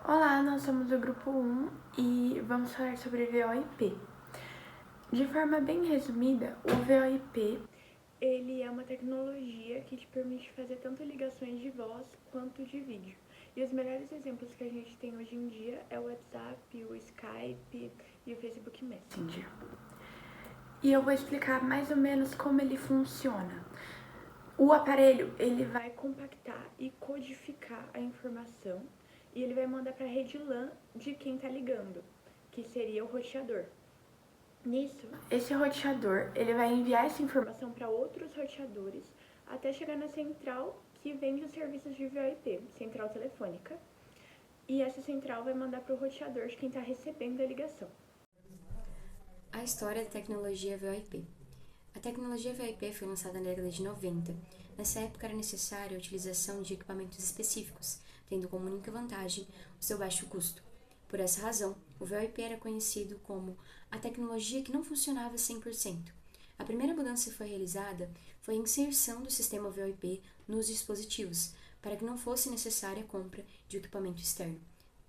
Olá, nós somos do grupo 1 e vamos falar sobre VoIP. De forma bem resumida, o VoIP ele é uma tecnologia que te permite fazer tanto ligações de voz quanto de vídeo. E os melhores exemplos que a gente tem hoje em dia é o WhatsApp, o Skype e o Facebook Messenger. E eu vou explicar mais ou menos como ele funciona. O aparelho ele vai compactar e codificar a informação e ele vai mandar para a rede LAN de quem está ligando, que seria o roteador. Nisso, esse roteador ele vai enviar essa informação para outros roteadores até chegar na central que vende os serviços de VoIP, central telefônica. E essa central vai mandar para o roteador de quem está recebendo a ligação. A história da tecnologia VoIP. A tecnologia VoIP foi lançada na década de 90. Nessa época era necessária a utilização de equipamentos específicos, tendo como única vantagem o seu baixo custo. Por essa razão, o VoIP era conhecido como a tecnologia que não funcionava 100%. A primeira mudança que foi realizada foi a inserção do sistema VoIP nos dispositivos, para que não fosse necessária a compra de equipamento externo,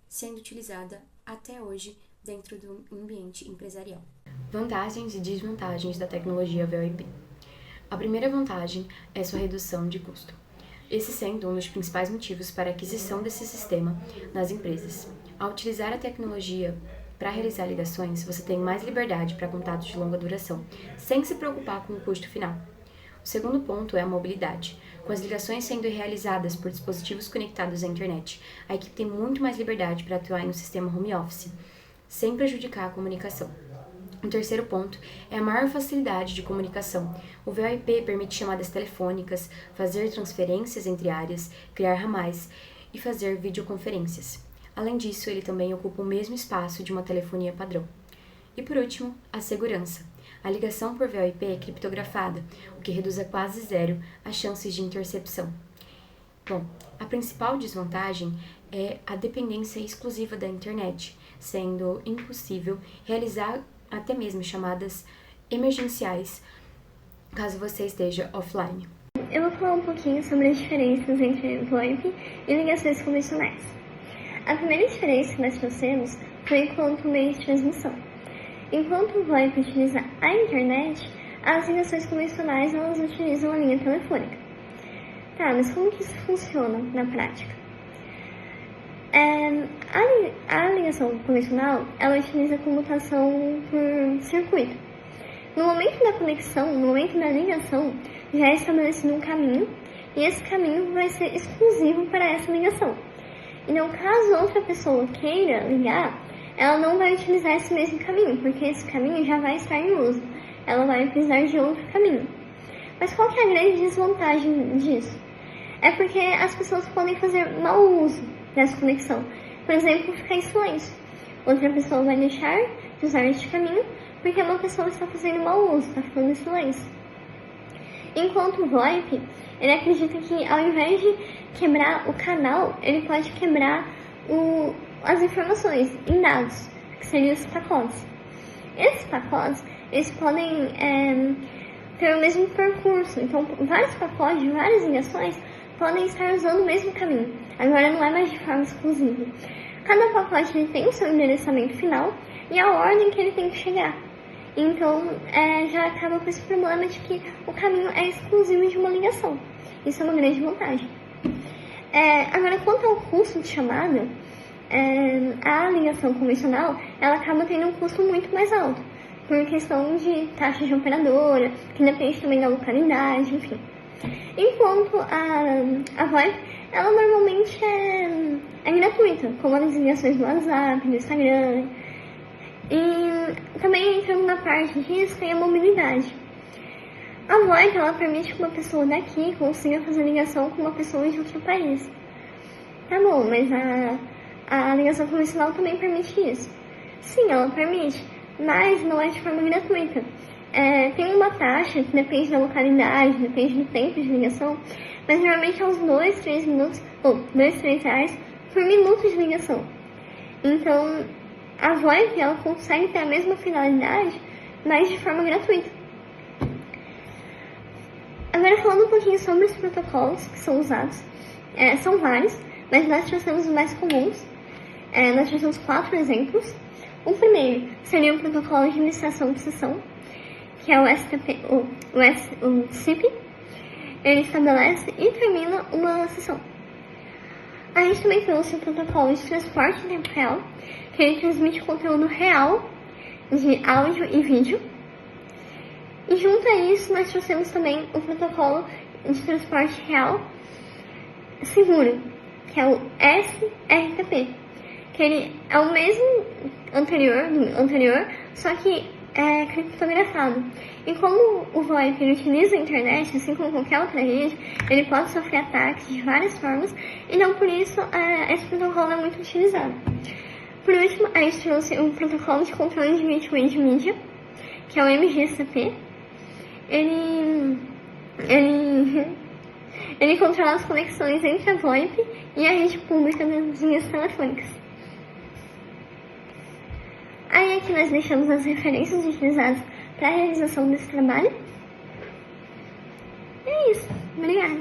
sendo utilizada até hoje dentro do ambiente empresarial. Vantagens e desvantagens da tecnologia VoIP. A primeira vantagem é sua redução de custo, esse sendo um dos principais motivos para a aquisição desse sistema nas empresas. Ao utilizar a tecnologia para realizar ligações, você tem mais liberdade para contatos de longa duração, sem se preocupar com o custo final. O segundo ponto é a mobilidade. Com as ligações sendo realizadas por dispositivos conectados à internet, a equipe tem muito mais liberdade para atuar em um sistema home office, sem prejudicar a comunicação. O terceiro ponto é a maior facilidade de comunicação. O VoIP permite chamadas telefônicas, fazer transferências entre áreas, criar ramais e fazer videoconferências. Além disso, ele também ocupa o mesmo espaço de uma telefonia padrão. E por último, a segurança. A ligação por VoIP é criptografada, o que reduz a quase zero as chances de intercepção. Bom, a principal desvantagem é a dependência exclusiva da internet, sendo impossível realizar até mesmo chamadas emergenciais, caso você esteja offline. Eu vou falar um pouquinho sobre as diferenças entre VoIP e ligações convencionais. A primeira diferença que nós trouxemos foi quanto ao meio de transmissão. Enquanto o VoIP utiliza a internet, as ligações convencionais elas utilizam a linha telefônica. Tá, mas como que isso funciona na prática? A ligação convencional, ela utiliza a comutação por circuito. No momento da conexão, no momento da ligação, já é estabelecido um caminho, e esse caminho vai ser exclusivo para essa ligação. Então, caso outra pessoa queira ligar, ela não vai utilizar esse mesmo caminho, porque esse caminho já vai estar em uso. Ela vai precisar de outro caminho. Mas qual que é a grande desvantagem disso? É porque as pessoas podem fazer mau uso dessa conexão. Por exemplo, ficar em silêncio. Outra pessoa vai deixar de usar este caminho porque uma pessoa está fazendo mau uso, está ficando em silêncio. Enquanto o VoIP, ele acredita que ao invés de quebrar o canal, ele pode quebrar as informações em dados, que seriam os pacotes. Esses pacotes, eles podem ter o mesmo percurso. Então, vários pacotes de várias ligações podem estar usando o mesmo caminho. Agora não é mais de forma exclusiva. Cada pacote ele tem o seu endereçamento final e a ordem que ele tem que chegar. Então, já acaba com esse problema de que o caminho é exclusivo de uma ligação. Isso é uma grande vantagem. Agora, quanto ao custo de chamada, a ligação convencional, ela acaba tendo um custo muito mais alto, por questão de taxa de operadora, que depende também da localidade, enfim. Enquanto a VoIP, ela normalmente é gratuita, como as ligações do WhatsApp, do Instagram. E também entrando na parte disso tem a mobilidade. A VoIP, ela permite que uma pessoa daqui consiga fazer ligação com uma pessoa de outro país. Tá bom, mas a ligação convencional também permite isso. Sim, ela permite, mas não é de forma gratuita. Tem uma taxa que depende da localidade, depende do tempo de ligação, mas normalmente é uns 2, 3 minutos, ou 2, 3 reais por minuto de ligação. Então, a VoIP, ela consegue ter a mesma finalidade, mas de forma gratuita. Agora, falando um pouquinho sobre os protocolos que são usados, são vários, mas nós trouxemos os mais comuns, Nós trouxemos 4 exemplos. O primeiro seria o protocolo de iniciação de sessão, que é o CIP. Ele estabelece e termina uma sessão. A gente também trouxe o protocolo de transporte em tempo real, que ele transmite conteúdo real de áudio e vídeo. E junto a isso, nós trouxemos também o protocolo de transporte real seguro, que é o SRTP, que ele é o mesmo anterior, só que é criptografado. E como o VoIP ele utiliza a internet, assim como qualquer outra rede, ele pode sofrer ataques de várias formas, e não por isso esse protocolo é muito utilizado. Por último, a gente trouxe um protocolo de controle de gateway de mídia, que é o MGCP. Ele controla as conexões entre a VoIP e a rede pública das linhas telefônicas. Aí aqui nós deixamos as referências utilizadas para a realização desse trabalho. É isso. Obrigada.